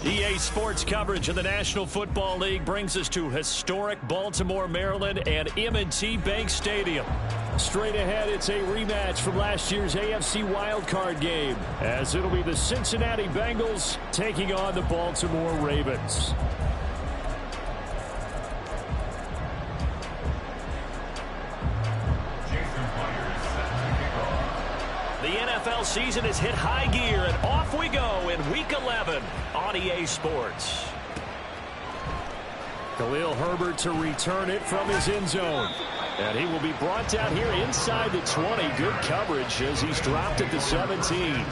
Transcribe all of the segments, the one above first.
EA Sports coverage of the National Football League brings us to historic Baltimore, Maryland and M&T Bank Stadium. Straight ahead, it's a rematch from last year's AFC wildcard game, as it'll be the Cincinnati Bengals taking on the Baltimore Ravens. The NFL season has hit high gear, and off we go in Week 11 on EA Sports. Khalil Herbert to return it from his end zone. And he will be brought down here inside the 20. Good coverage as he's dropped at the 17.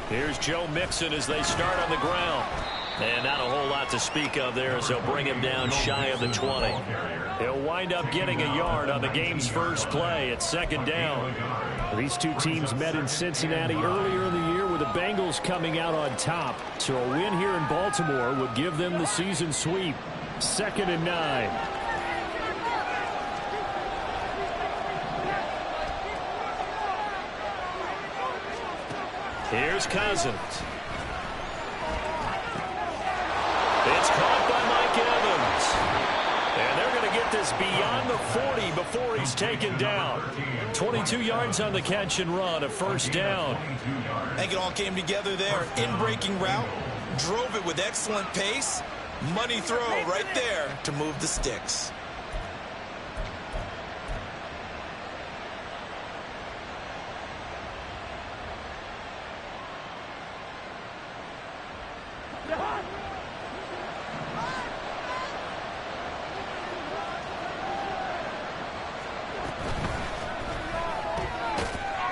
Here's Joe Mixon as they start on the ground. And not a whole lot to speak of there as they'll bring him down shy of the 20. He'll wind up getting a yard on the game's first play at second down. These two teams met in Cincinnati earlier in the year with the Bengals coming out on top. So a win here in Baltimore would give them the season sweep. 2nd and 9. Here's Cousins. It's caught by Mike Evans. And they're going to get this beyond the 40 before he's taken down. 22 yards on the catch and run, a first down. I think it all came together there. In-breaking route, drove it with excellent pace. Money throw right there to move the sticks.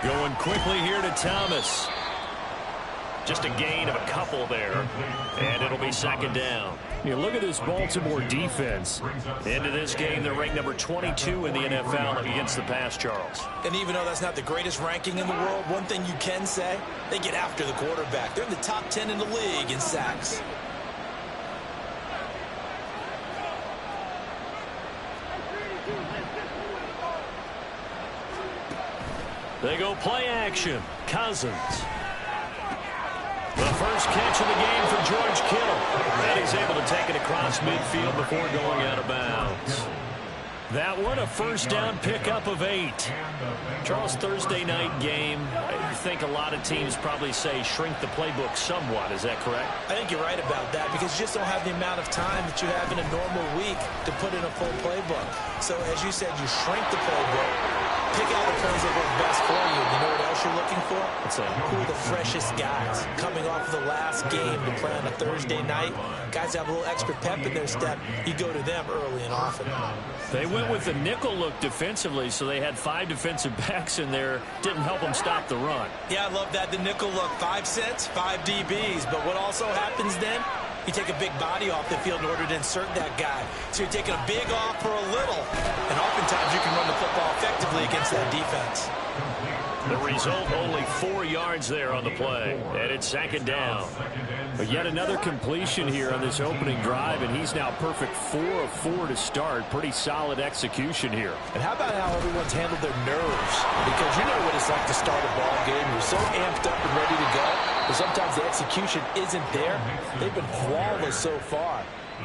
Going quickly here to Thomas. Just a gain of a couple there. And it'll be second down. You look at this Baltimore defense. Into this game, they're ranked number 22 in the NFL against the pass, Charles. And even though that's not the greatest ranking in the world, one thing you can say, they get after the quarterback. They're in the top 10 in the league in sacks. They go play action. Cousins. The first catch of the game for George Kittle. And he's able to take it across midfield before going out of bounds. That one, a first down pickup of 8. Charles, Thursday night game, I think a lot of teams probably say shrink the playbook somewhat. Is that correct? I think you're right about that because you just don't have the amount of time that you have in a normal week to put in a full playbook. So as you said, you shrink the playbook, pick out the plays that work best for you. You know what else you're looking for? Who are the freshest guys coming off of the last game to play on a Thursday night? Guys have a little extra pep in their step. You go to them early and often. They went with the nickel look defensively, so they had 5 defensive backs in there. Didn't help them stop the run. Yeah, I love that. The nickel look, 5 cents, 5 DBs. But what also happens then? You take a big body off the field in order to insert that guy. So you're taking a big off for a little. And oftentimes you can run the football effectively against that defense. The result, only 4 yards there on the play. And it's second down. But yet another completion here on this opening drive, and he's now perfect 4 of 4 to start. Pretty solid execution here. And how about how everyone's handled their nerves? Because you know what it's like to start a ball game. You're so amped up and ready to go. But sometimes the execution isn't there. They've been flawless so far.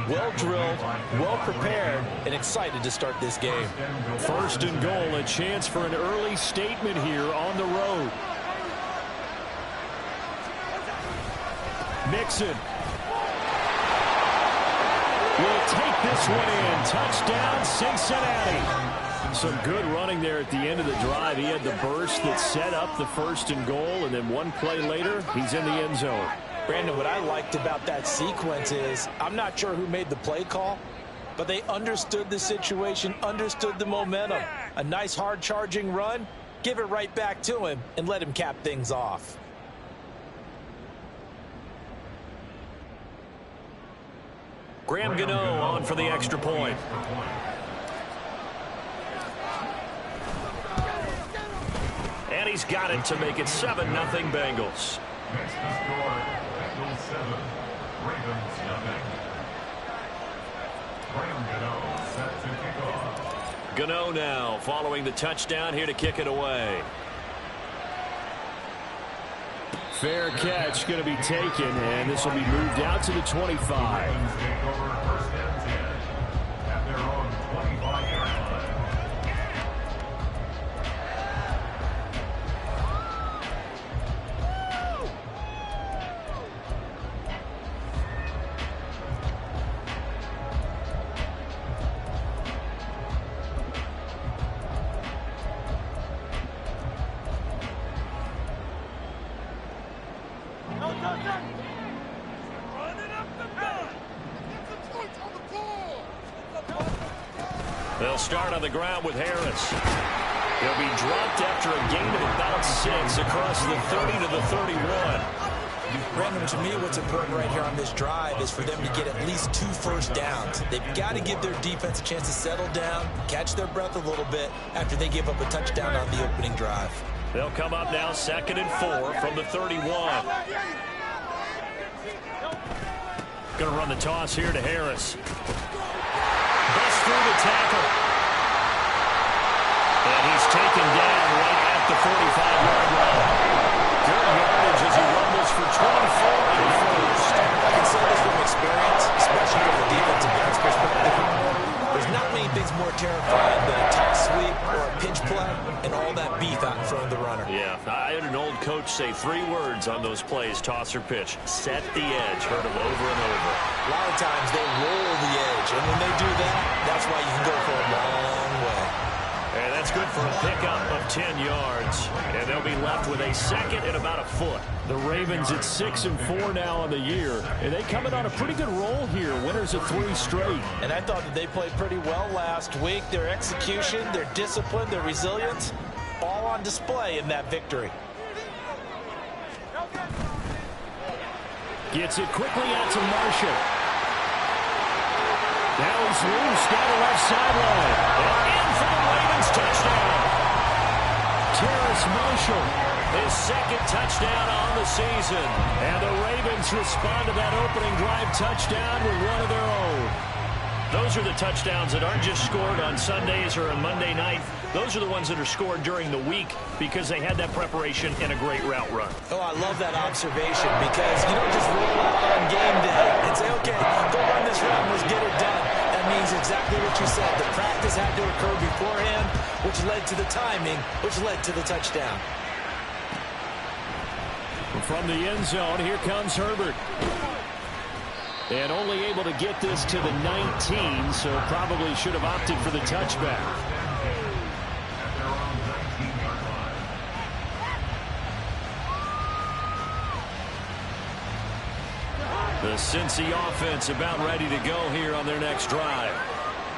well drilled, well prepared, and excited to start this game. First and goal, a chance for an early statement here on the road. Mixon will take this one in. Touchdown, Cincinnati. Some good running there at the end of the drive. He had the burst that set up the first and goal, and then one play later, he's in the end zone. Brandon, what I liked about that sequence is I'm not sure who made the play call, but they understood the situation, understood the momentum. A nice hard-charging run, give it right back to him, and let him cap things off. Graham Gano on for the extra point. And he's got it to make it 7-0 Bengals. Next to score, Bengals 7, Ravens nothing. Graham Gano set to kick off. Gano now following the touchdown here to kick it away. Fair catch going to be taken, and this will be moved out to the 25. Ravens take over first and 10 at their own 25-yard line. They'll start on the ground with Harris. He'll be dropped after a gain of about 6 across the 30 to the 31. Brandon, to me, what's important right here on this drive is for them to get at least 2 first downs. They've got to give their defense a chance to settle down, catch their breath a little bit after they give up a touchdown on the opening drive. They'll come up now 2nd and 4 from the 31. Going to run the toss here to Harris. Bust through the tackle. And he's taken down right at the 45-yard line. Good yardage as he rumbles for 24 on the first. I can say this from experience, especially from the defensive back's perspective. There's not many things more terrifying than a toss sweep or a pinch play and all that beef out in front of the runner. Yeah, I had an old coach say 3 words on those plays, toss or pitch. Set the edge. Heard them over and over. A lot of times they roll the edge, and when they do that, that's why you can go for a long way. And that's good for a pickup of 10 yards. And they'll be left with a 2nd and about a foot. The Ravens at 6 and 4 now on the year. And they coming on a pretty good roll here. Winners of 3 straight. And I thought that they played pretty well last week. Their execution, their discipline, their resilience, all on display in that victory. Gets it quickly out to Marshall. Now he's loose down the left sideline. And in for the Ravens touchdown. Terrace Marshall, his 2nd touchdown on the season. And the Ravens respond to that opening drive touchdown with one of their own. Those are the touchdowns that aren't just scored on Sundays or on Monday night. Those are the ones that are scored during the week because they had that preparation and a great route run. Oh, I love that observation because you don't just roll out on game day and say, okay, go run this route and let's get it done. That means exactly what you said. The practice had to occur beforehand, which led to the timing, which led to the touchdown. From the end zone, here comes Herbert. And only able to get this to the 19, so probably should have opted for the touchback. The Cincy offense about ready to go here on their next drive.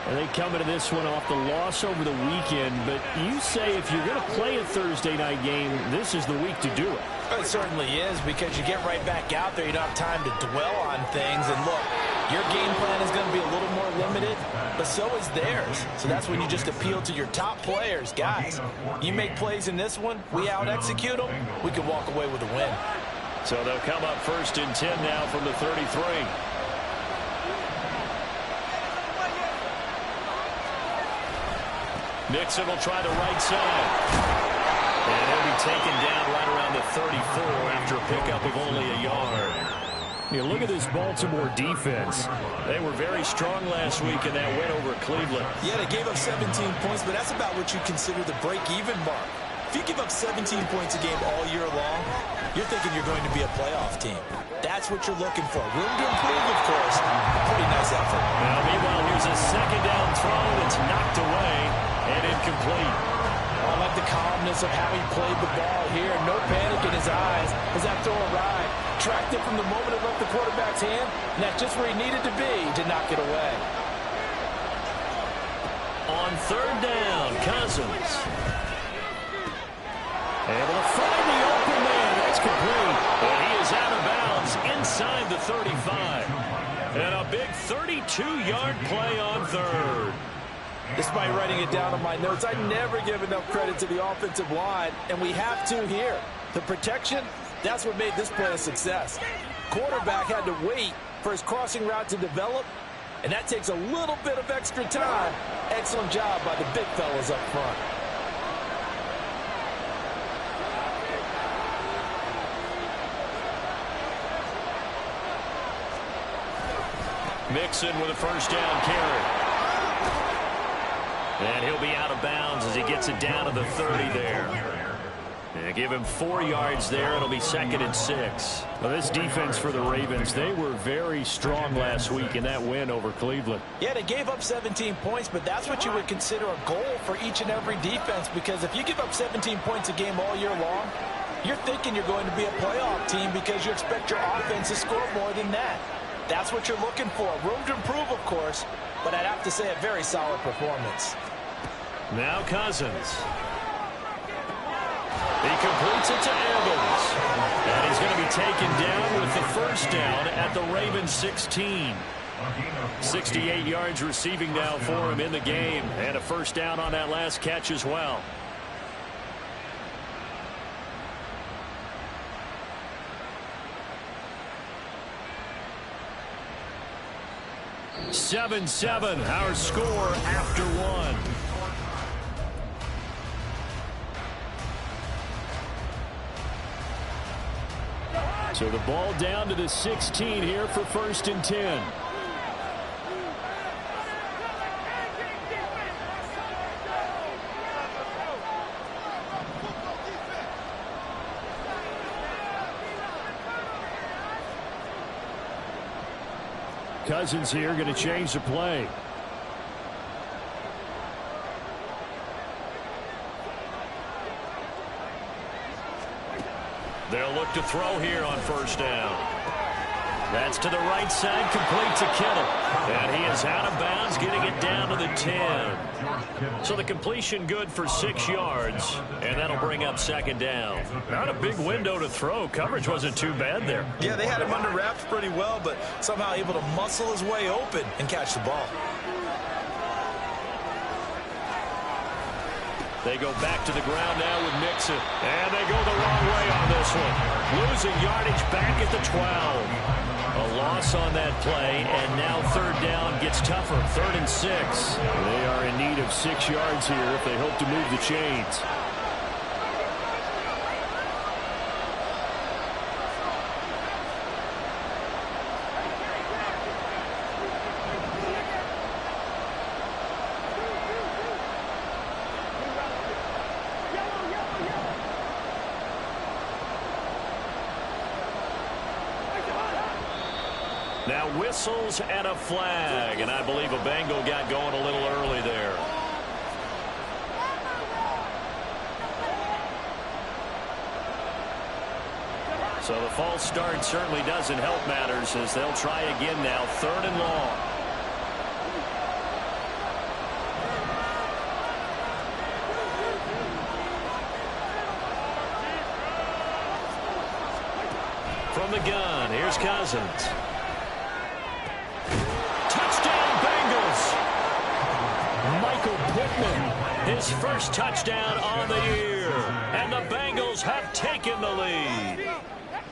And they come into this one off the loss over the weekend, but you say if you're going to play a Thursday night game, this is the week to do it. It certainly is because you get right back out there. You don't have time to dwell on things. And look, your game plan is going to be a little more limited, but so is theirs. So that's when you just appeal to your top players. Guys, you make plays in this one, we out-execute them, we can walk away with a win. So they'll come up 1st and 10 now from the 33. Mixon will try the right side. And he'll be taken down right around the 34 after a pickup of only a yard. You look at this Baltimore defense. They were very strong last week in that win over Cleveland. Yeah, they gave up 17 points, but that's about what you consider the break-even mark. If you give up 17 points a game all year long, you're thinking you're going to be a playoff team. That's what you're looking for. Room to improve, of course. Pretty nice effort. Now, meanwhile, here's a second down throw that's knocked away and incomplete. I like the calmness of how he played the ball here. No panic in his eyes as that throw arrived. Tracked it from the moment it left the quarterback's hand, and that's just where he needed to be to knock it away. On third down, Cousins. Able to find the open man. That's complete. And he is out of bounds inside the 35. And a big 32-yard play on third. Despite writing it down on my notes, I never give enough credit to the offensive line, and we have to here. The protection, that's what made this play a success. Quarterback had to wait for his crossing route to develop, and that takes a little bit of extra time. Excellent job by the big fellas up front. Mixon with a first down carry. And he'll be out of bounds as he gets it down to the 30 there. And give him 4 yards there. It'll be 2nd and 6. Well, this defense for the Ravens, they were very strong last week in that win over Cleveland. Yeah, they gave up 17 points, but that's what you would consider a goal for each and every defense, because if you give up 17 points a game all year long, you're thinking you're going to be a playoff team because you expect your offense to score more than that. That's what you're looking for. Room to improve, of course, but I'd have to say a very solid performance. Now Cousins. He completes it to Evans. And he's going to be taken down with the first down at the Ravens 16. 68 yards receiving now for him in the game. And a first down on that last catch as well. Seven, our score after one. So the ball down to the 16 here for 1st and 10. Cousins here going to change the play. They'll look to throw here on first down. That's to the right side, complete to Kittle. And he is out of bounds, getting it down to the 10. So the completion good for 6 yards, and that'll bring up 2nd down. Not a big window to throw. Coverage wasn't too bad there. Yeah, they had him under wraps pretty well, but somehow able to muscle his way open and catch the ball. They go back to the ground now with Mixon. And they go the wrong way on this one. Losing yardage back at the 12. A loss on that play, and now 3rd down gets tougher. 3rd and 6. They are in need of 6 yards here if they hope to move the chains. Now whistles and a flag, and I believe a Bengal got going a little early there. So the false start certainly doesn't help matters as they'll try again now, 3rd and long. From the gun, here's Cousins. Touchdown, Bengals! Michael Pittman, his first touchdown on the year. And the Bengals have taken the lead.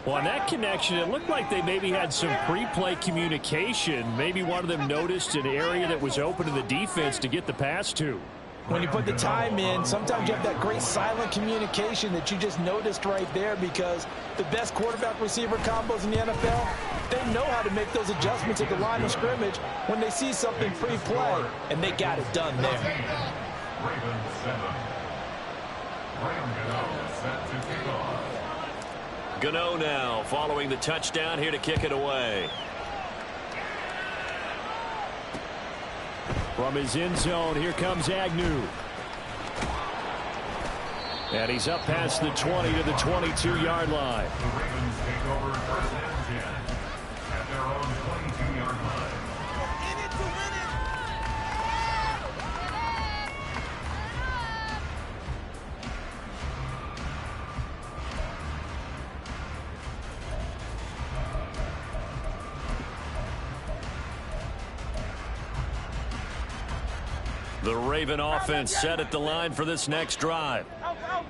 Well, on that connection, it looked like they maybe had some pre-play communication. Maybe one of them noticed an area that was open to the defense to get the pass to. When you put the time in, sometimes you have that great silent communication that you just noticed right there, because the best quarterback-receiver combos in the NFL, they know how to make those adjustments at the line of scrimmage when they see something pre-play, and they got it done there. Ravens 7. Graham Gano set to kick off. Gano now following the touchdown here to kick it away. From his end zone, here comes Agnew. And he's up past the 20 to the 22-yard line. The Ravens take over first and 10 at their own 22-yard line. The Raven offense set at the line for this next drive.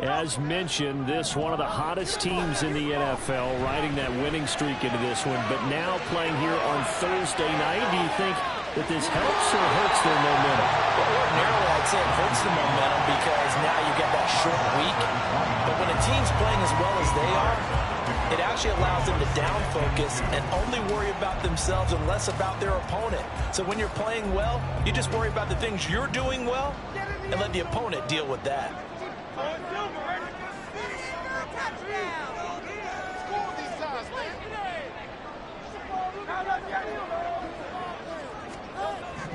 As mentioned, this one of the hottest teams in the NFL, riding that winning streak into this one, but now playing here on Thursday night. Do you think that this helps or hurts their momentum? Well, ordinarily, I'd say it hurts the momentum because now you get that short week. But when a team's playing as well as they are, it actually allows them to down focus and only worry about themselves and less about their opponent. So when you're playing well, you just worry about the things you're doing well and let the opponent deal with that.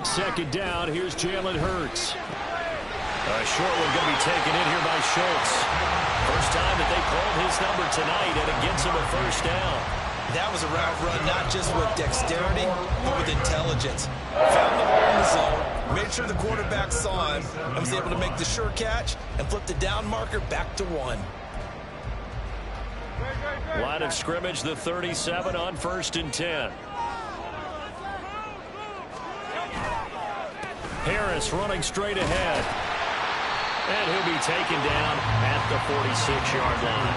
Second down, here's Jalen Hurts. A short one going to be taken in here by Schultz. First time that they called his number tonight, and it gets him a first down. That was a route run, not just with dexterity, but with intelligence. Found the hole in the zone, made sure the quarterback saw him, and was able to make the sure catch and flip the down marker back to 1. Line of scrimmage, the 37 on 1st and 10. Harris running straight ahead. And he'll be taken down at the 46-yard line.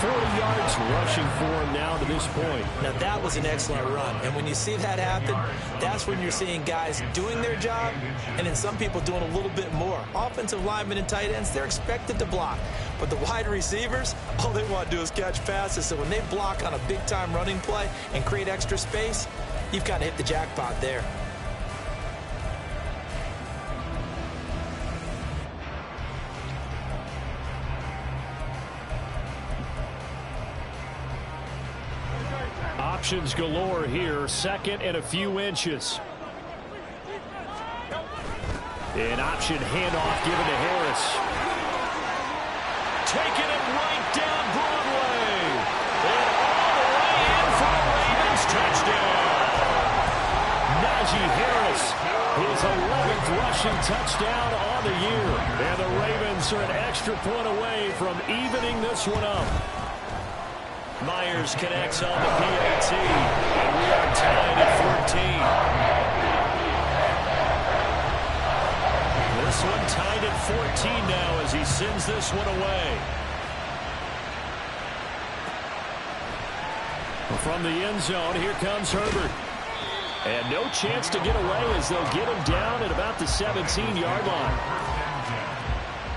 40 yards rushing for him now to this point. Now, that was an excellent run. And when you see that happen, that's when you're seeing guys doing their job and then some people doing a little bit more. Offensive linemen and tight ends, they're expected to block. But the wide receivers, all they want to do is catch passes. So when they block on a big-time running play and create extra space, you've got to hit the jackpot there. Options galore here. Second and a few inches. An option handoff given to Harris. Taking it right down Broadway. And all the way in for the Ravens touchdown. Najee Harris, his 11th rushing touchdown on the year. And the Ravens are an extra point away from evening this one up. Myers connects on the PAT, and we are tied at 14. This one tied at 14 now as he sends this one away. From the end zone, here comes Herbert. And no chance to get away as they'll get him down at about the 17-yard line.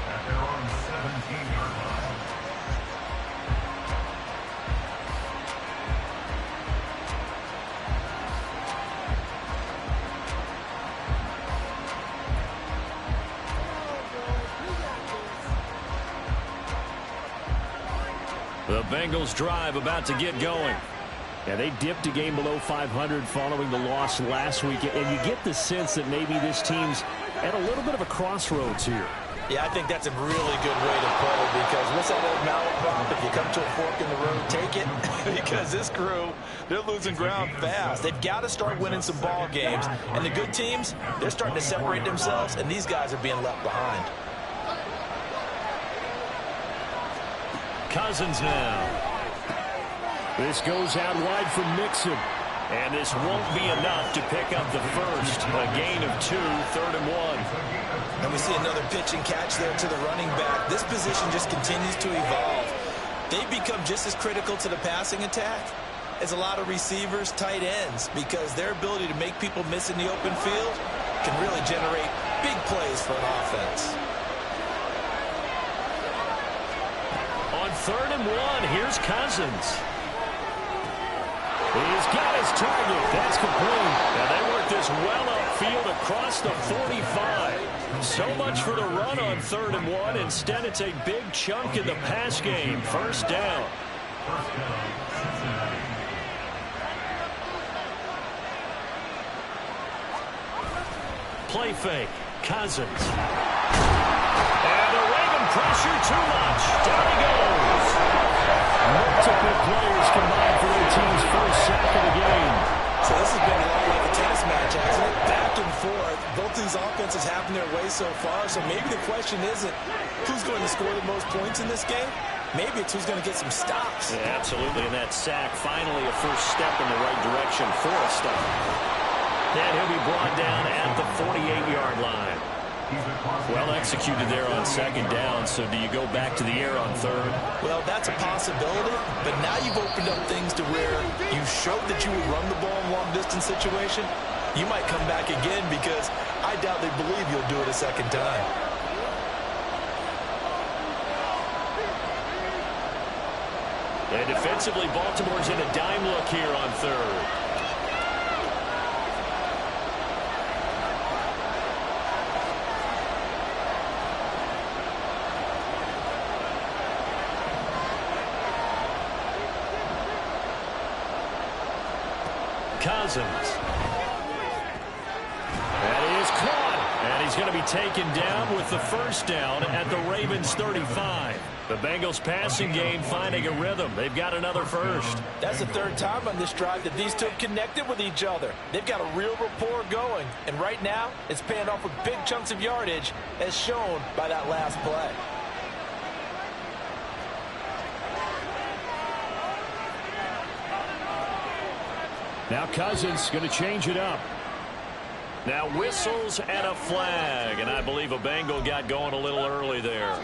At their own 17-yard line. The Bengals drive about to get going. Yeah, they dipped a game below 500 following the loss last week, and you get the sense that maybe this team's at a little bit of a crossroads here. Yeah, I think that's a really good way to put it, because what's that old malaprop? If you come to a fork in the road, take it. Because this crew, they're losing ground fast. They've got to start winning some ball games. And the good teams, they're starting to separate themselves, and these guys are being left behind. Cousins now. This goes out wide for Mixon. And this won't be enough to pick up the first. A gain of 2, 3rd and 1. And we see another pitch and catch there to the running back. This position just continues to evolve. They've become just as critical to the passing attack as a lot of receivers, tight ends, because their ability to make people miss in the open field can really generate big plays for an offense. On 3rd and 1, here's Cousins. He's got his target. That's complete. And they work this well upfield across the 45. So much for the run on 3rd and 1. Instead, it's a big chunk in the pass game. First down. Play fake. Cousins. And the Raven pressure too much. Down he goes. Multiple players combined for their team's first sack of the game. So this has been a lot like a tennis match, hasn't it? Back and forth. Both these offenses having their way so far. So maybe the question isn't who's going to score the most points in this game. Maybe it's who's going to get some stops. Yeah, absolutely. And that sack, finally a first step in the right direction for a stop. And he'll be brought down at the 48-yard line. Well executed there on 2nd down, so do you go back to the air on 3rd? Well, that's a possibility, but now you've opened up things to where you showed that you would run the ball in long-distance situation. You might come back again because I doubt they believe you'll do it a second time. And defensively, Baltimore's in a dime look here on 3rd. Cousins. And he is caught. And he's going to be taken down with the first down at the Ravens 35. The Bengals passing game finding a rhythm. They've got another first. That's the 3rd time on this drive that these two have connected with each other. They've got a real rapport going. And right now, it's paying off with big chunks of yardage as shown by that last play. Now Cousins going to change it up. Now whistles and a flag. And I believe a Bengal got going a little early there.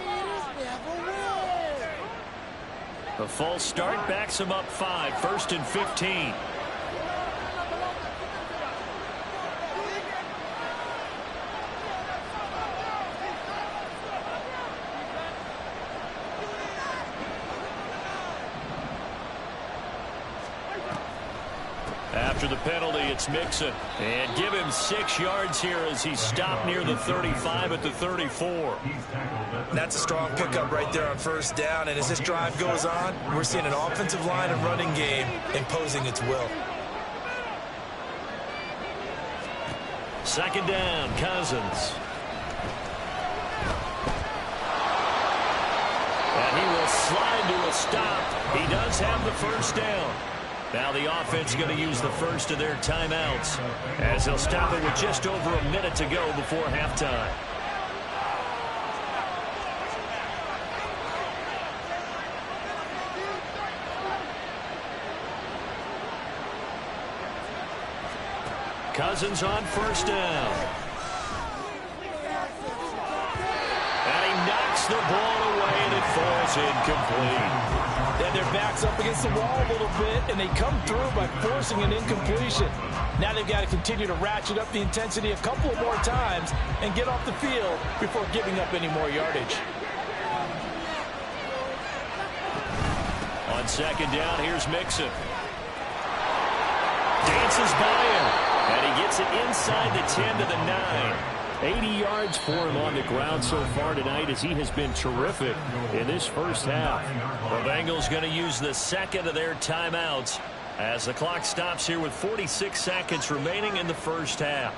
The false start backs him up 5. 1st and 15. After the penalty, it's Mixon. And give him 6 yards here as he stopped near the 35 at the 34. That's a strong pickup right there on 1st down. And as this drive goes on, we're seeing an offensive line and running game imposing its will. 2nd down, Cousins. And he will slide to a stop. He does have the first down. Now the offense going to use the first of their timeouts as they'll stop it with just over a minute to go before halftime. Cousins on 1st down. And he knocks the ball away and it falls incomplete. And their back's up against the wall a little bit, and they come through by forcing an incompletion. Now they've got to continue to ratchet up the intensity a couple of more times and get off the field before giving up any more yardage. On 2nd down, here's Mixon. Dances by him, and he gets it inside the 10 to the 9. 80 yards for him on the ground so far tonight as he has been terrific in this first half. The Bengals going to use the 2nd of their timeouts as the clock stops here with 46 seconds remaining in the first half.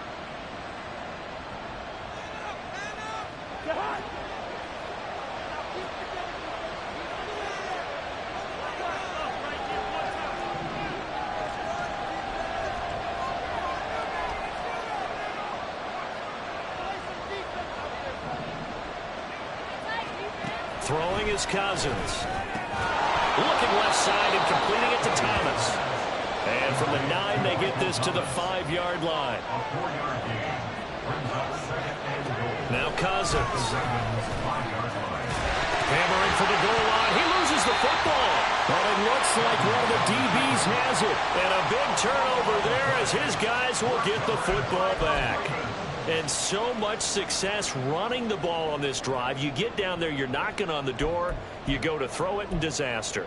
Throwing is Cousins. Looking left side and completing it to Thomas. And from the 9, they get this to the 5-yard line. Now Cousins. Hammering for the goal line. He loses the football. But it looks like one of the DBs has it. And a big turnover there as his guys will get the football back. And so much success running the ball on this drive. You get down there, you're knocking on the door, you go to throw it, and disaster.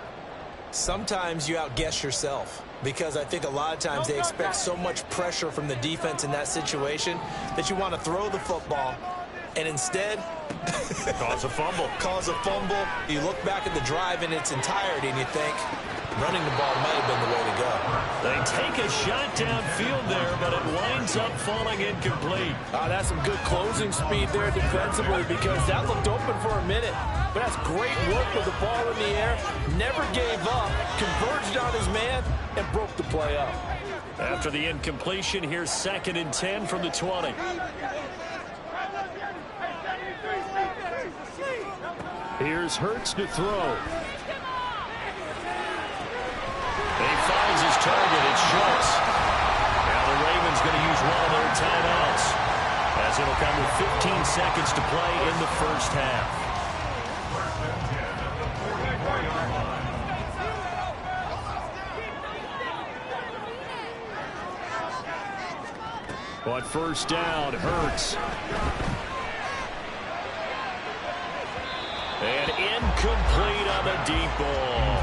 Sometimes you outguess yourself, because I think a lot of times they expect so much pressure from the defense in that situation that you want to throw the football, and instead cause a fumble. Cause a fumble. You look back at the drive in its entirety and you think running the ball might have been the way to go. They take a shot downfield there, but it winds up falling incomplete. That's some good closing speed there defensively, because that looked open for a minute. But that's great work with the ball in the air. Never gave up, converged on his man, and broke the play up. After the incompletion, here's 2nd and 10 from the 20. Here's Hurts to throw. He finds his target. It's Schultz. Now the Ravens going to use one of their timeouts, as it'll come with 15 seconds to play in the first half. But first down, Hurts. And incomplete on the deep ball.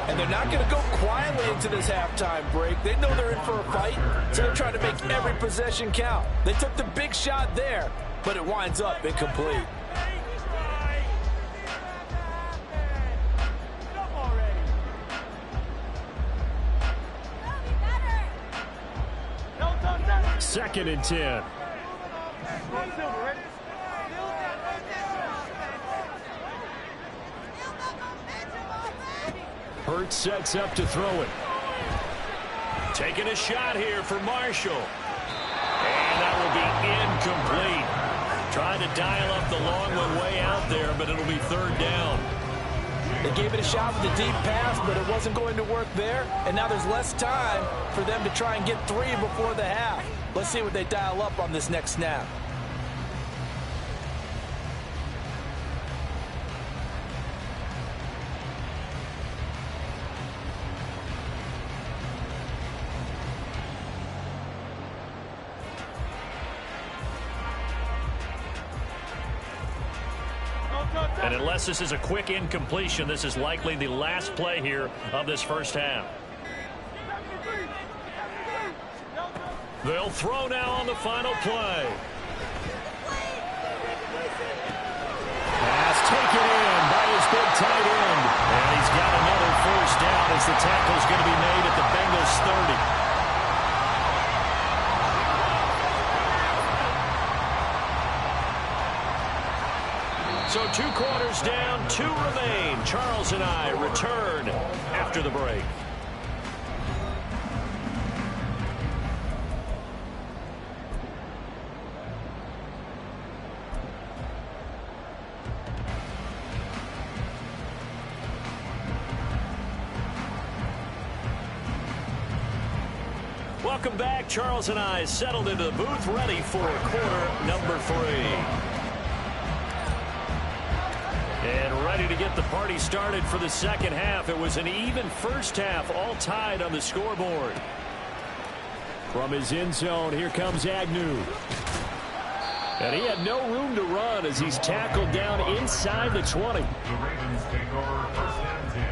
And they're not going to go quietly into this halftime break. They know they're in for a fight, so they're trying to make every possession count. They took the big shot there, but it winds up incomplete. Second and 10. Hurts sets up to throw it. Taking a shot here for Marshall. And that will be incomplete. Trying to dial up the long one way out there, but it'll be 3rd down. They gave it a shot with a deep pass, but it wasn't going to work there. And now there's less time for them to try and get 3 before the half. Let's see what they dial up on this next snap. And unless this is a quick incompletion, this is likely the last play here of this first half. They'll throw now on the final play. Pass taken in by his big tight end. And he's got another first down as the tackle's going to be made at the Bengals 30. So 2 quarters down, 2 remain. Charles and I return after the break. Welcome back. Charles and I settled into the booth, ready for quarter number 3. And ready to get the party started for the second half. It was an even first half, all tied on the scoreboard. From his end zone, here comes Agnew. And he had no room to run as he's tackled down inside the 20. The Ravens take over 1st and 10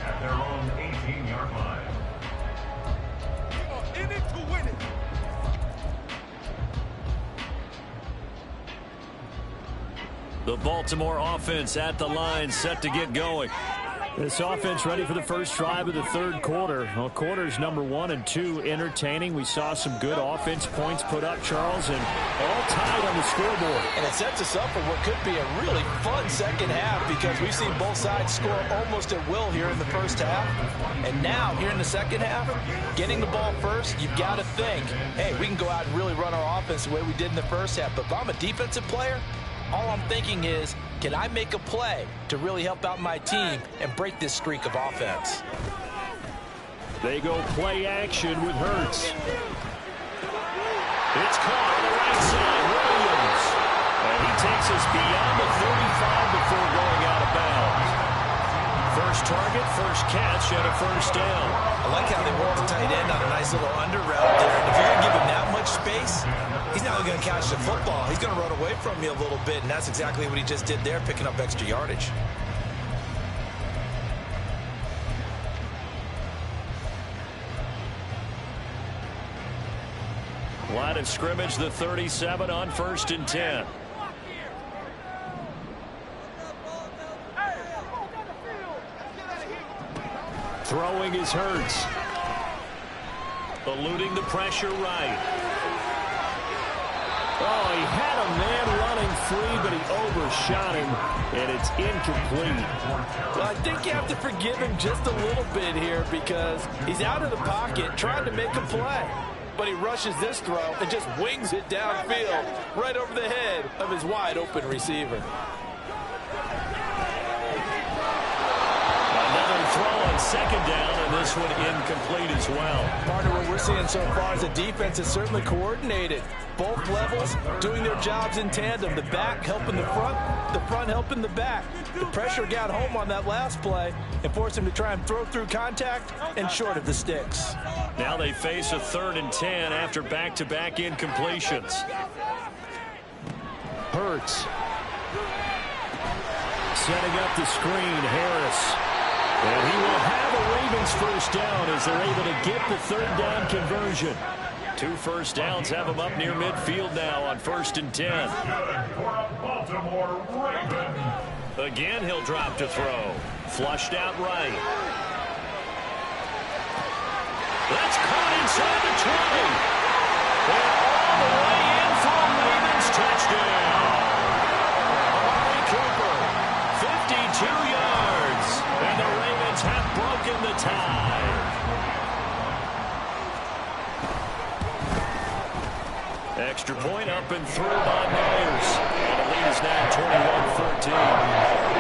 at their own 18-yard line. In it to win it. The Baltimore offense at the line, set to get going. This offense ready for the first drive of the 3rd quarter. Well, quarters number 1 and 2 entertaining. We saw some good offense points put up, Charles, and all tied on the scoreboard. And it sets us up for what could be a really fun second half, because we've seen both sides score almost at will here in the first half. And now, here in the second half, getting the ball first, you've got to think, hey, we can go out and really run our offense the way we did in the first half. But if I'm a defensive player, all I'm thinking is, can I make a play to really help out my team and break this streak of offense? They go play action with Hurts. It's caught on the right side, Williams. And he takes us beyond the 35 before going out of bounds. First target, first catch, and a first down. I like how they work the tight end on a nice little under route there. And if you're going to give him that much much space, he's not only going to catch the football, he's going to run away from you a little bit, and that's exactly what he just did there, picking up extra yardage. Line of scrimmage, the 37 on 1st and 10. Throwing is Hurts. Eluding the pressure right. Oh, he had a man running free, but he overshot him, and it's incomplete. Well, I think you have to forgive him just a little bit here because he's out of the pocket trying to make a play. But he rushes this throw and just wings it downfield right over the head of his wide-open receiver. Another throw on 2nd down, and this one incomplete as well. Part of what we're seeing so far is the defense is certainly coordinated. Both levels doing their jobs in tandem. The back helping the front helping the back. The pressure got home on that last play and forced him to try and throw through contact and short of the sticks. Now they face a 3rd and 10 after back-to-back incompletions. Hurts. Setting up the screen, Harris. And he will have a Ravens first down as they're able to get the 3rd down conversion. 2 first downs have him up near midfield now on 1st and 10. Baltimore Ravens. Again, he'll drop to throw. Flushed out right. That's caught inside the 20. And all the way in for a Ravens touchdown. Amari Cooper, 52 yards. And the Ravens have broken the tie. Extra point up and through by Myers. And the lead is now 21-14.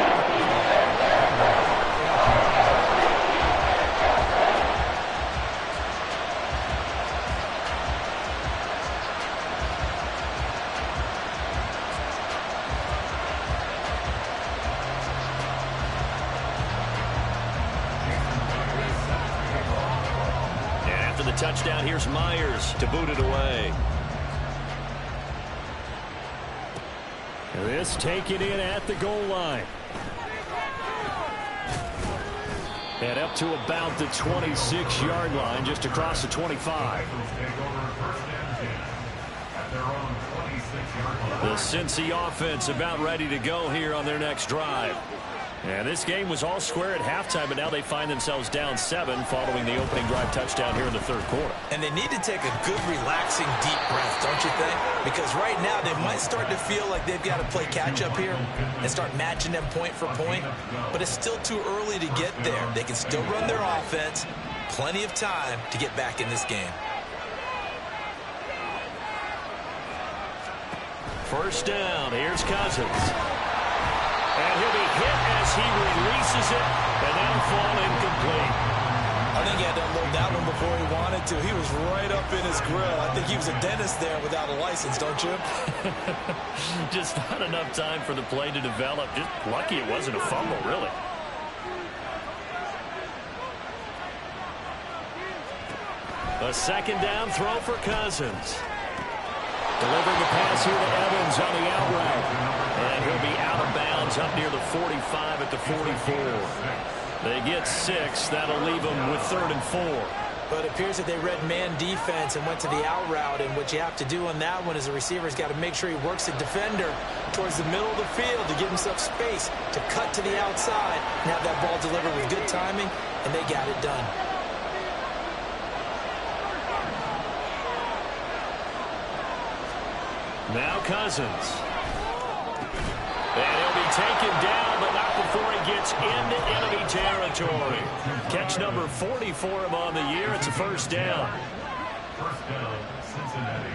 The touchdown, here's Myers to boot it away. This taken in at the goal line. And up to about the 26-yard line, just across the 25. The Cincy offense about ready to go here on their next drive. And this game was all square at halftime, but now they find themselves down 7 following the opening drive touchdown here in the 3rd quarter. And they need to take a good, relaxing, deep breath, don't you think? Because right now they might start to feel like they've got to play catch-up here and start matching them point for point. But it's still too early to get there. They can still run their offense. Plenty of time to get back in this game. First down, here's Cousins. And he'll be hit as he releases it, and that'll fall incomplete. I think he had to unload that one before he wanted to. He was right up in his grill. I think he was a dentist there without a license, don't you? Just not enough time for the play to develop. Just lucky it wasn't a fumble, really. A 2nd down throw for Cousins. Delivering the pass here to Evans on the out route. And he'll be out of bounds up near the 45 at the 44. They get 6. That'll leave them with 3rd and 4. But it appears that they read man defense and went to the out route. And what you have to do on that one is the receiver's got to make sure he works the defender towards the middle of the field to give himself space to cut to the outside and have that ball delivered with good timing, and they got it done. Now Cousins. And he'll be taken down, but not before he gets into enemy territory. Catch number 40 for him on the year. It's a first down. First down, Cincinnati.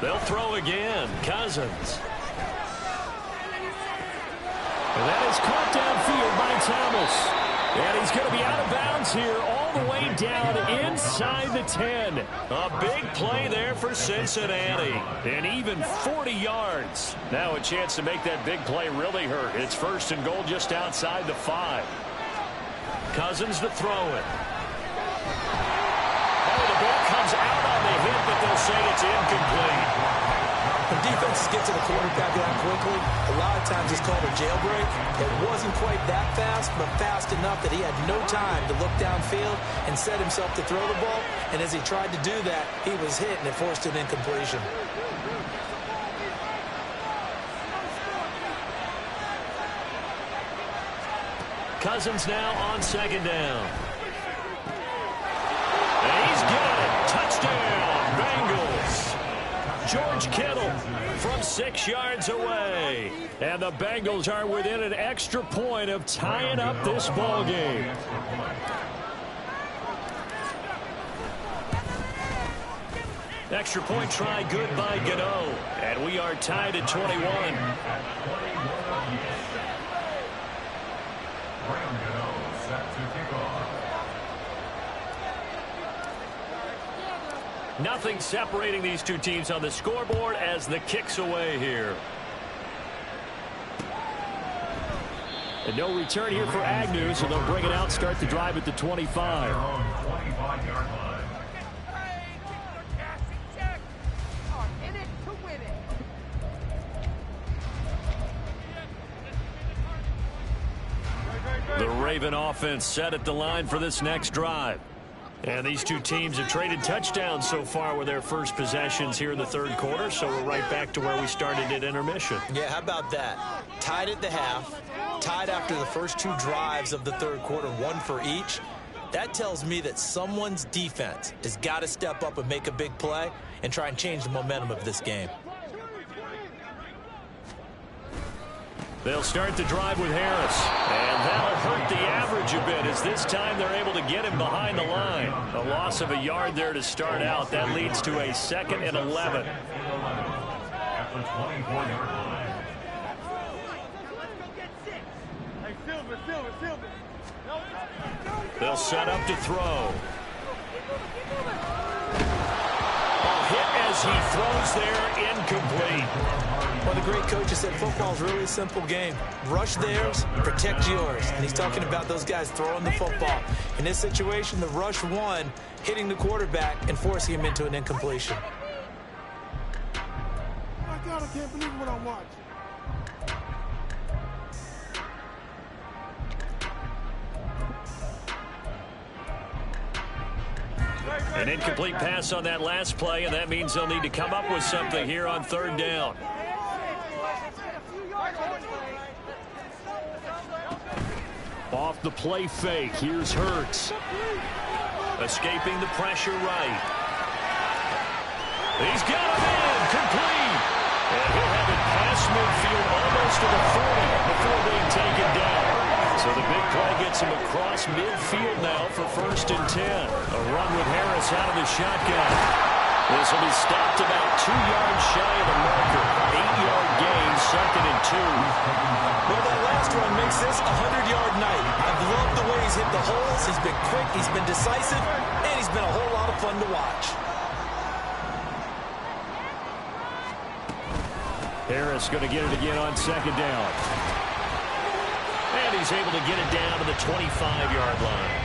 They'll throw again. Cousins. And that is caught downfield by Thomas. And he's going to be out of bounds here all the way down inside the 10. A big play there for Cincinnati. And even 40 yards. Now a chance to make that big play really hurt. It's 1st and goal just outside the 5. Cousins to throw it. Oh, the ball comes out on the hit, but they'll say it's incomplete. When defenses get to the quarterback that quickly, a lot of times it's called a jailbreak. It wasn't quite that fast, but fast enough that he had no time to look downfield and set himself to throw the ball. And as he tried to do that, he was hit, and it forced an incompletion. Cousins now on 2nd down. And he's got it. Touchdown, Bengals. George Kittle from 6 yards away. And the Bengals are within an extra point of tying up this ball game. Extra point try good by Gano. And we are tied at 21. Nothing separating these two teams on the scoreboard as the kick's away here. And no return here for Agnew, so they'll bring it out, start the drive at the 25. The Raven offense set at the line for this next drive. And these two teams have traded touchdowns so far with their first possessions here in the 3rd quarter, so we're right back to where we started at intermission. Yeah, how about that? Tied at the half, tied after the first 2 drives of the 3rd quarter, 1 for each. That tells me that someone's defense has got to step up and make a big play and try and change the momentum of this game. They'll start the drive with Harris, and that'll hurt the average a bit as this time they're able to get him behind the line. A loss of a yard there to start out. That leads to a 2nd and 11. At the 24-yard line. They'll set up to throw. Hit as he throws there, incomplete. Well, the great coach has said football's really a simple game. Rush theirs, protect yours. And he's talking about those guys throwing the football. In this situation, the rush won, hitting the quarterback and forcing him into an incompletion. My God, I can't believe what I'm watching. An incomplete pass on that last play, and that means they'll need to come up with something here on 3rd down. Off the play fake, here's Hurts. Escaping the pressure right. He's got him in, complete. And he'll have it past midfield almost to the 40 before being taken down. So the big play gets him across midfield now for 1st and 10. A run with Harris out of the shotgun. This will be stopped about 2 yards shy of the marker. 8-yard gain, 2nd and 2. Well, that last run makes this a 100-yard night. I've loved the way he's hit the holes. He's been quick, he's been decisive, and he's been a whole lot of fun to watch. Harris going to get it again on 2nd down. And he's able to get it down to the 25-yard line.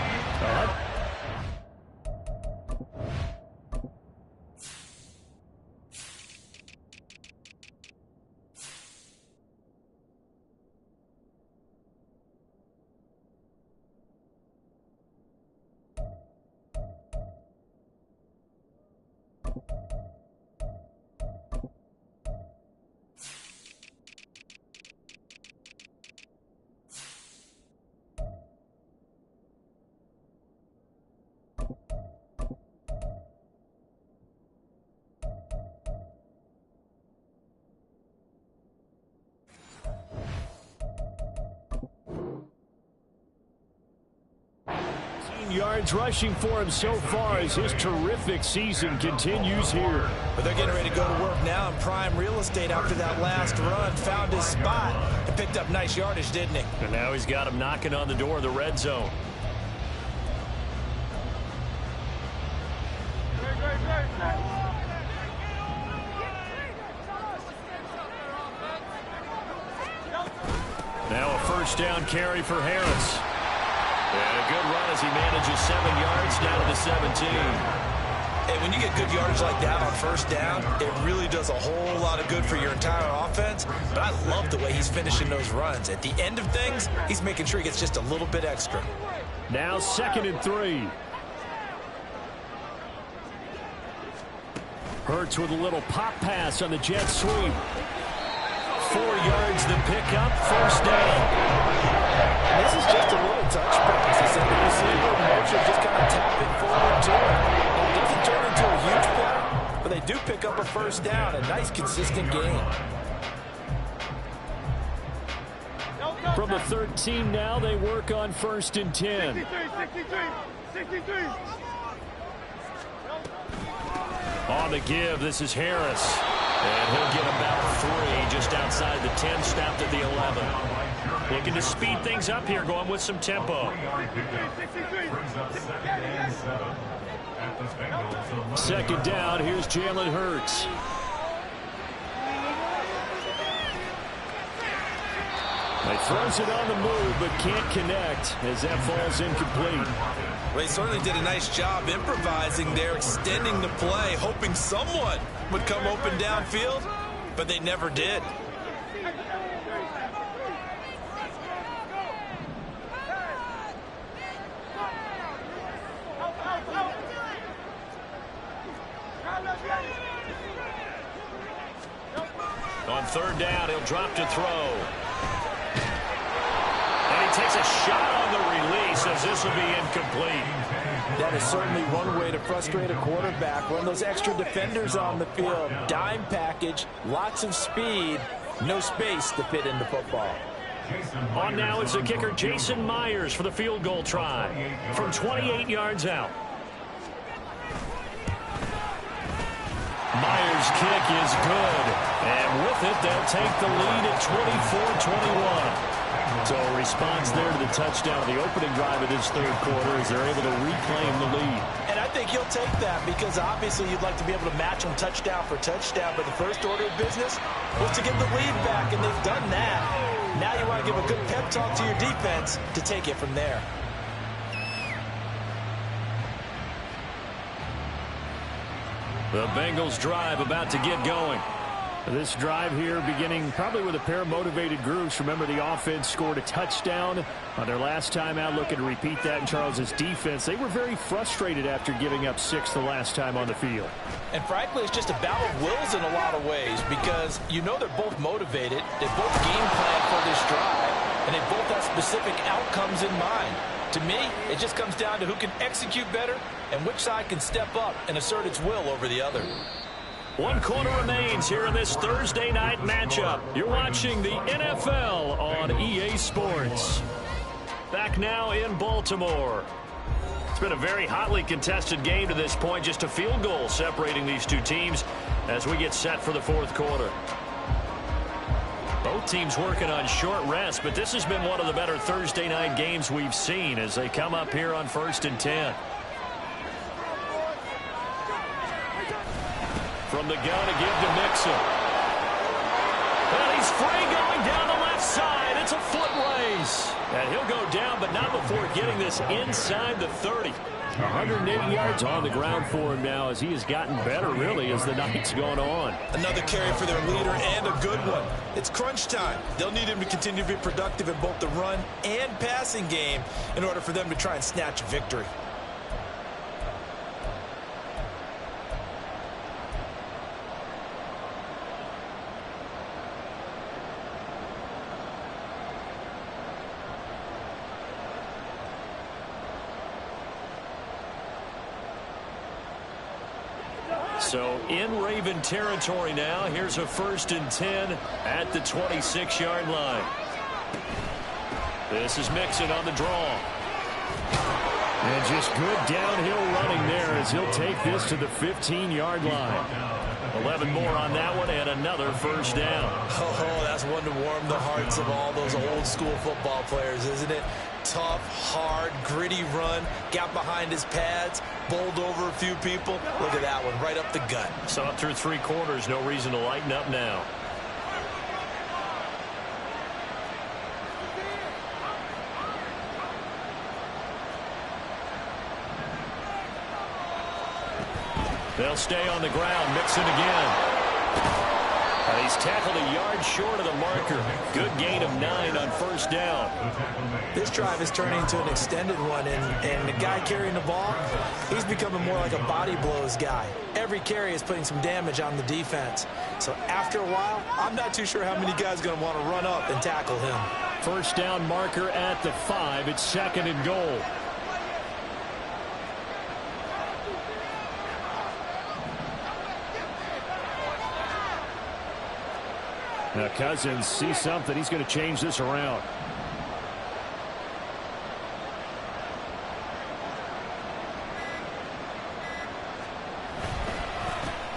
Yards rushing for him so far as his terrific season continues here. But they're getting ready to go to work now in prime real estate after that last run. Found his spot and picked up nice yardage, didn't he? And now he's got him knocking on the door of the red zone. Now a first down carry for Harris. And a good run as he manages 7 yards down to the 17. And when you get good yardage like that on first down, it really does a whole lot of good for your entire offense. But I love the way he's finishing those runs. At the end of things, he's making sure he gets just a little bit extra. Now 2nd and 3. Hurts with a little pop pass on the jet sweep. 4 yards the pickup, first down. This is just a little touch pass. It's a receiver motion, just kind of tap it forward to him. It doesn't turn into a huge play, but they do pick up a first down. A nice, consistent gain. From the 13 now, they work on 1st and 10. 63. On the give, this is Harris. And he'll get about 3 just outside the 10, stopped at the 11. Looking to speed things up here, going with some tempo. 2nd down, here's Jalen Hurts. He throws it on the move, but can't connect as that falls incomplete. Well, he certainly did a nice job improvising there, extending the play, hoping someone would come open downfield, but they never did. On 3rd down, he'll drop to throw. And he takes a shot on the release as this will be incomplete. That is certainly one way to frustrate a quarterback. Run those extra defenders on the field. Dime package, lots of speed, no space to fit into football. On now is the kicker Jason Myers for the field goal try from 28 yards out. Myers' kick is good. And with it, they'll take the lead at 24-21. So a response there to the touchdown of the opening drive of this 3rd quarter as they're able to reclaim the lead. And I think he'll take that because obviously you'd like to be able to match them touchdown for touchdown, but the first order of business was to get the lead back, and they've done that. Now you want to give a good pep talk to your defense to take it from there. The Bengals drive about to get going. This drive here beginning probably with a pair of motivated groups. Remember, the offense scored a touchdown on their last time out. Looking to repeat that in Charles's defense. They were very frustrated after giving up 6 the last time on the field. And frankly, it's just a battle of wills in a lot of ways because you know they're both motivated. They both game plan for this drive, and they both have specific outcomes in mind. To me, it just comes down to who can execute better and which side can step up and assert its will over the other. 1 quarter remains here in this Thursday night matchup. You're watching the NFL on EA Sports. Back now in Baltimore. It's been a very hotly contested game to this point. Just a field goal separating these two teams as we get set for the 4th quarter. Both teams working on short rest, but this has been one of the better Thursday night games we've seen as they come up here on 1st and 10. From the gun to give to Mixon. And he's free going down the left side. It's a foot race. And he'll go down, but not before getting this inside the 30. 180 yards on the ground for him now as he has gotten better, really, as the night's gone on. Another carry for their leader and a good one. It's crunch time. They'll need him to continue to be productive in both the run and passing game in order for them to try and snatch a victory. So in Raven territory now. Here's a 1st and 10 at the 26-yard line. This is Mixon on the draw. And just good downhill running there as he'll take this to the 15-yard line. 11 more on that one and another first down. Oh, that's one to warm the hearts of all those old school football players, isn't it? Tough, hard, gritty run, got behind his pads, bowled over a few people. Look at that one, right up the gut. So up through 3 quarters, no reason to lighten up now. They'll stay on the ground. Mixon again. And he's tackled a yard short of the marker. Good gain of 9 on first down. This drive is turning into an extended one, and the guy carrying the ball, he's becoming more like a body blows guy. Every carry is putting some damage on the defense. So after a while, I'm not too sure how many guys are going to want to run up and tackle him. First down marker at the 5. It's 2nd and goal. Now Cousins sees something. He's going to change this around.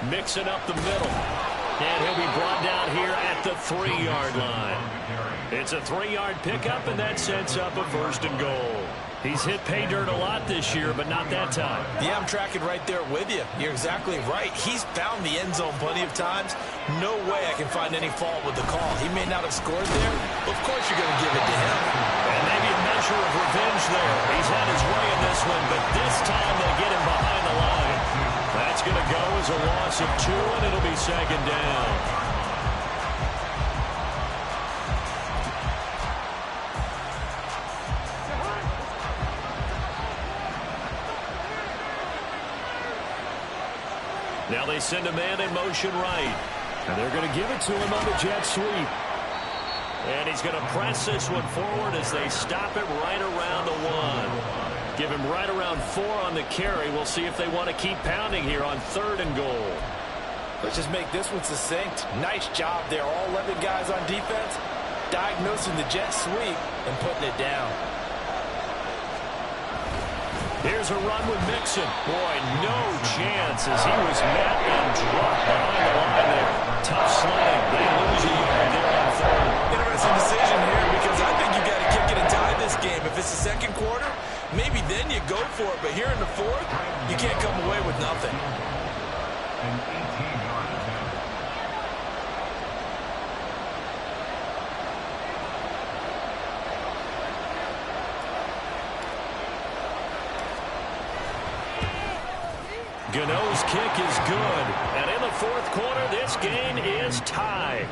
Mixing up the middle. And he'll be brought down here at the 3-yard line. It's a 3-yard pickup, and that sets up a 1st and goal. He's hit pay dirt a lot this year, but not that time. Yeah, I'm tracking right there with you. You're exactly right. He's found the end zone plenty of times. No way I can find any fault with the call. He may not have scored there. Of course you're going to give it to him. And maybe a measure of revenge there. He's had his way in this one, but this time they get him behind the line. That's going to go as a loss of 2, and it'll be 2nd down. Now they send a man in motion right. And they're going to give it to him on the jet sweep. And he's going to press this one forward as they stop it right around the 1. Give him right around 4 on the carry. We'll see if they want to keep pounding here on 3rd and goal. Let's just make this one succinct. Nice job there. All 11 guys on defense diagnosing the jet sweep and putting it down. Here's a run with Mixon. Boy, no chance as he was met and dropped behind the line there. Tough slam. They lose a yard there on 3rd. Interesting decision here because I think you've got to kick it and tie this game. If it's the 2nd quarter, maybe then you go for it. But here in the 4th, you can't come away with nothing. An 18-yard attempt. Gano's kick is good. And in the 4th quarter, this game is tied.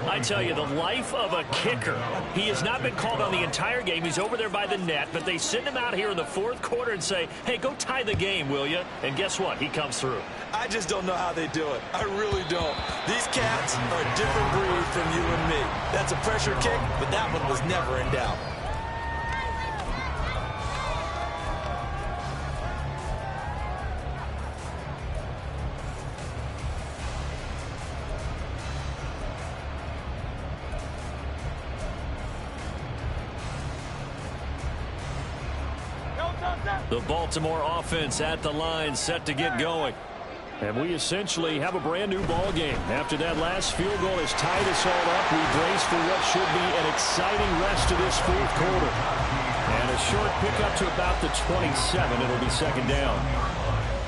I tell you, the life of a kicker. He has not been called on the entire game. He's over there by the net, but they send him out here in the 4th quarter and say, hey, go tie the game, will you? And guess what? He comes through. I just don't know how they do it. I really don't. These cats are a different breed from you and me. That's a pressure kick, but that one was never in doubt. The Baltimore offense at the line, set to get going. And we essentially have a brand new ball game. After that last field goal has tied us all up, we brace for what should be an exciting rest of this 4th quarter. And a short pickup to about the 27. It'll be 2nd down.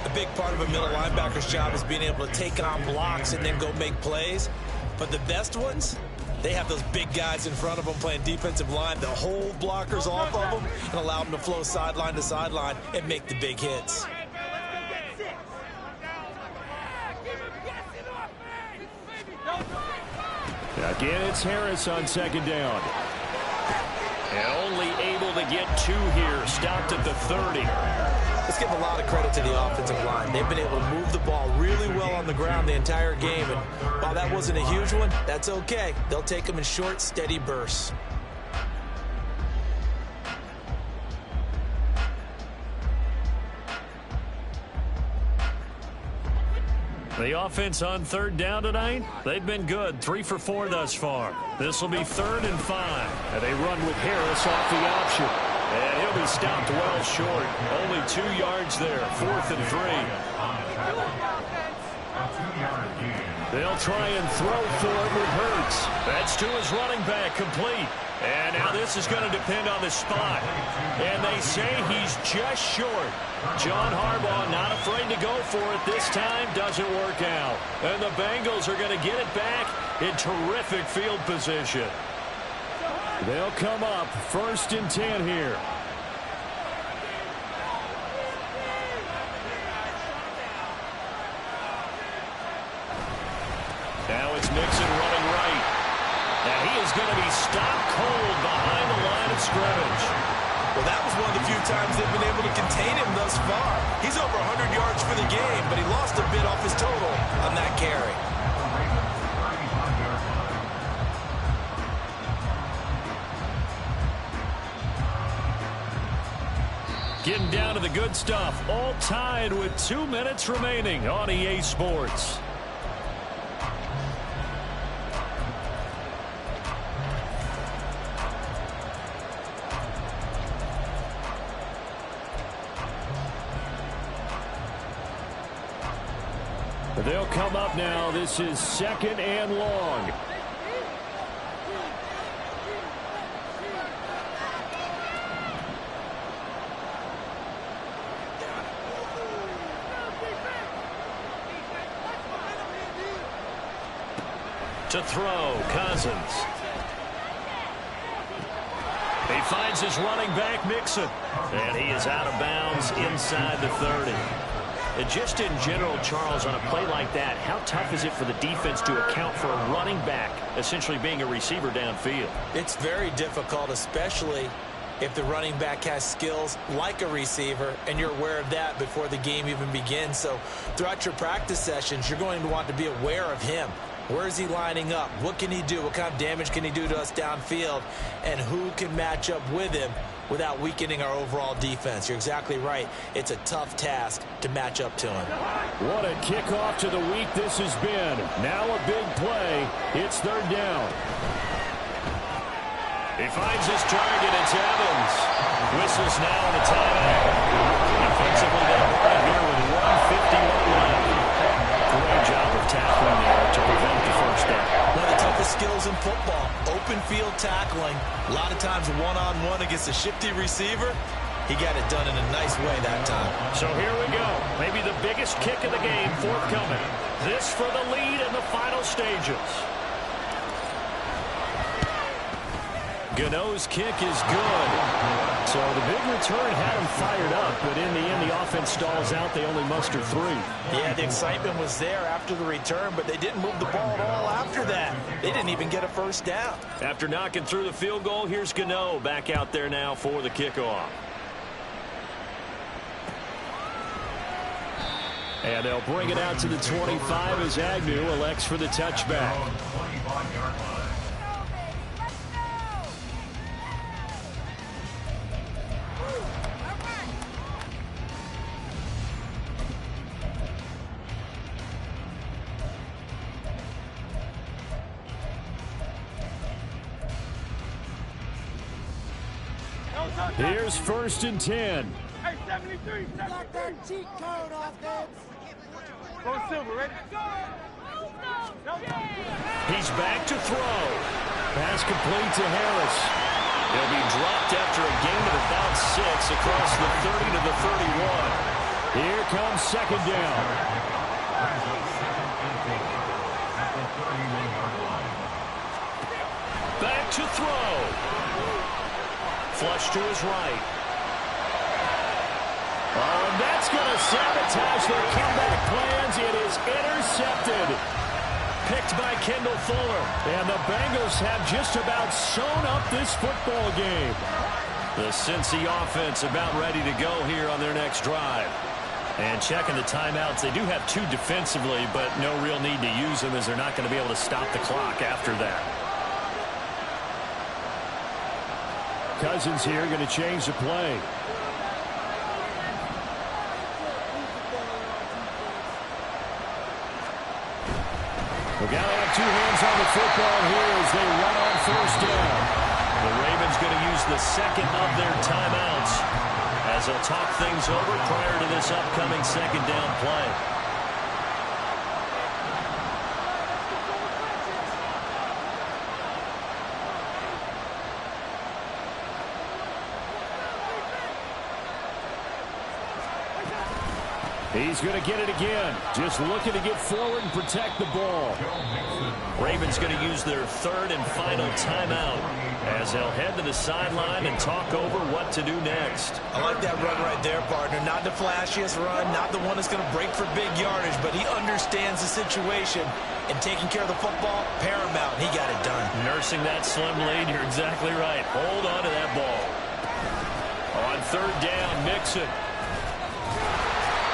A big part of a middle linebacker's job is being able to take on blocks and then go make plays. But the best ones, they have those big guys in front of them playing defensive line that hold blockers off of them and allow them to flow sideline to sideline and make the big hits. Again, it's Harris on 2nd down. And only able to get 2 here. Stopped at the 30. Let's give a lot of credit to the offensive line. They've been able to move the ball really well on the ground the entire game. And while that wasn't a huge one, that's okay. They'll take them in short, steady bursts. The offense on 3rd down tonight, they've been good. 3 for 4 thus far. This will be 3rd and 5. And they run with Harris off the option. And he'll be stopped well short. Only 2 yards there. 4th and 3. A 2-yard gain. They'll try and throw for it with Hurts. That's to his running back, complete. And now this is going to depend on the spot. And they say he's just short. John Harbaugh not afraid to go for it this time. Doesn't work out. And the Bengals are going to get it back in terrific field position. They'll come up 1st and 10 here. Now it's Mixon running right. And he is going to be stopped cold behind the line of scrimmage. Well, that was one of the few times they've been able to contain him thus far. He's over 100 yards for the game, but he lost a bit off his total on that carry. Getting down to the good stuff. All tied with 2 minutes remaining on EA Sports. They'll come up now. This is 2nd and long. To throw, Cousins. He finds his running back, Mixon. And he is out of bounds inside the 30. And just in general, Charles, on a play like that, how tough is it for the defense to account for a running back essentially being a receiver downfield? It's very difficult, especially if the running back has skills like a receiver, and you're aware of that before the game even begins. So throughout your practice sessions, you're going to want to be aware of him. Where is he lining up? What can he do? What kind of damage can he do to us downfield? And who can match up with him without weakening our overall defense? You're exactly right. It's a tough task to match up to him. What a kickoff to the week this has been. Now a big play. It's 3rd down. He finds his target. It's Evans. Whistles now in the timeout. Defensively, they brought it here with 1:51 left. Great job of tackling there to prevent the first down. One of the toughest skills in football, open field tackling. A lot of times one-on-one against a shifty receiver. He got it done in a nice way that time. So here we go. Maybe the biggest kick of the game forthcoming. This for the lead in the final stages. Gano's kick is good. So the big return had him fired up, but in the end, the offense stalls out. They only muster 3. Yeah, the excitement was there after the return, but they didn't move the ball at all after that. They didn't even get a first down. After knocking through the field goal, here's Gano back out there now for the kickoff. And they'll bring it out to the 25 as Agnew elects for the touchback. Here's 1st and 10. Hey, 73, 73. Got that cheat code off there. Go Silver, ready? He's back to throw. Pass complete to Harris. He'll be dropped after a gain of about 6 across the 30 to the 31. Here comes 2nd down. Back to throw. Flush to his right. Oh, and that's going to sabotage their comeback plans. It is intercepted. Picked by Kendall Fuller. And the Bengals have just about sewn up this football game. The Cincy offense about ready to go here on their next drive. And checking the timeouts, they do have 2 defensively, but no real need to use them as they're not going to be able to stop the clock after that. Cousins here going to change the play. We got to have 2 hands on the football here as they run on 1st down. The Ravens going to use the 2nd of their timeouts as they'll talk things over prior to this upcoming 2nd down play. He's going to get it again. Just looking to get forward and protect the ball. Ravens going to use their third and final timeout as they'll head to the sideline and talk over what to do next. I like that run right there, partner. Not the flashiest run, not the one that's going to break for big yardage, but he understands the situation, and taking care of the football, paramount. He got it done. Nursing that slim lead, you're exactly right. Hold on to that ball. On third down, Mixon.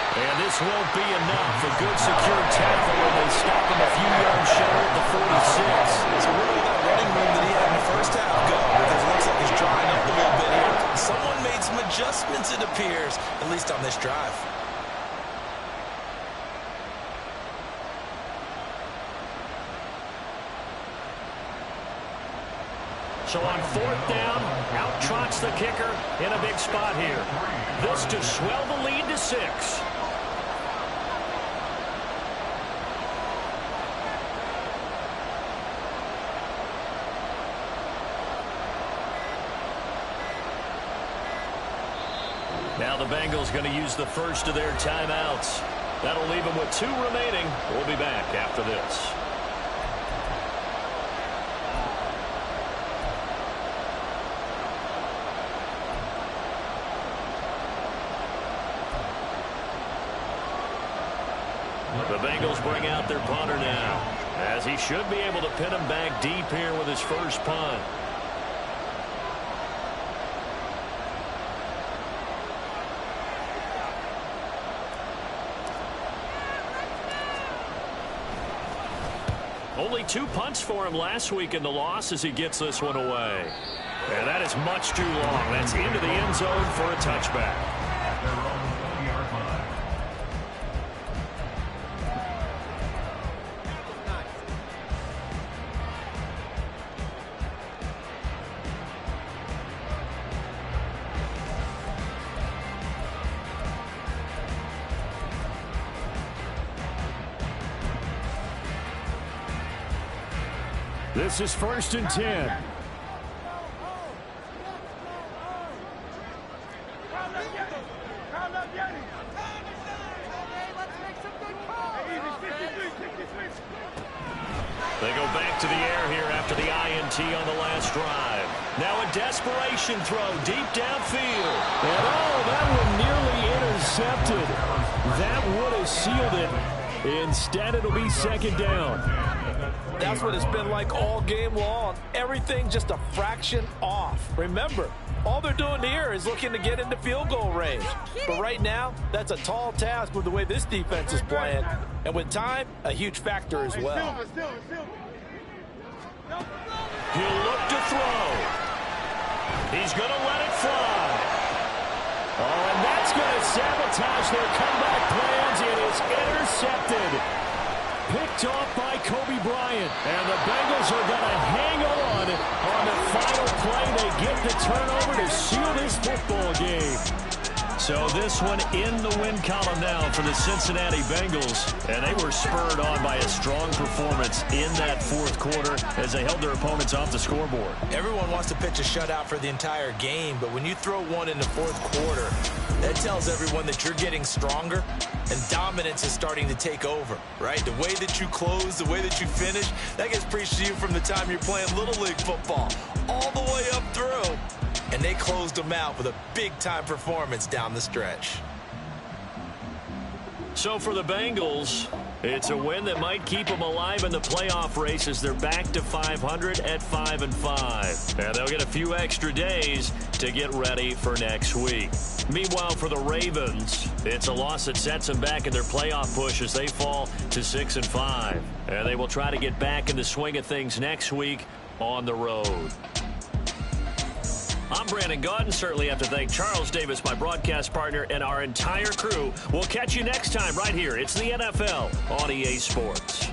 And this won't be enough. A good secure tackle, and they stop him a few yards short at the 46. So where did that running room that he had in the first half go? Because it looks like he's drying up a little bit here. Someone made some adjustments, it appears, at least on this drive. So on fourth down, out trots the kicker in a big spot here. This to swell the lead to 6. Now the Bengals going to use the first of their timeouts. That'll leave them with 2 remaining. We'll be back after this. The Bengals bring out their punter now, as he should be able to pin him back deep here with his first punt. Only 2 punts for him last week in the loss as he gets this one away. And that is much too long. That's into the end zone for a touchback. At their own 20-yard line. This is 1st and 10. They go back to the air here after the INT on the last drive. Now a desperation throw deep downfield. And that one nearly intercepted. That would have sealed it. Instead, it'll be 2nd down. That's what it's been like all game long. Everything just a fraction off. Remember, all they're doing here is looking to get into field goal range. But right now, that's a tall task with the way this defense is playing. And with time, a huge factor as well. He'll look to throw. He's going to let it fly. Oh, and that's going to sabotage their comeback plans. It is intercepted. Picked off by Kobe Bryant. And the Bengals are going to hang on the final play. They get the turnover to seal this football game. So this one in the win column now for the Cincinnati Bengals. And they were spurred on by a strong performance in that 4th quarter as they held their opponents off the scoreboard. Everyone wants to pitch a shutout for the entire game, but when you throw one in the 4th quarter, that tells everyone that you're getting stronger and dominance is starting to take over, right? The way that you close, the way that you finish, that gets preached to you from the time you're playing Little League football all the way up through. And they closed them out with a big-time performance down the stretch. So for the Bengals, it's a win that might keep them alive in the playoff race as they're back to 500 at 5-5. And they'll get a few extra days to get ready for next week. Meanwhile, for the Ravens, it's a loss that sets them back in their playoff push as they fall to 6-5. And they will try to get back in the swing of things next week on the road. I'm Brandon Gaudin. Certainly have to thank Charles Davis, my broadcast partner, and our entire crew. We'll catch you next time right here. It's the NFL on EA Sports.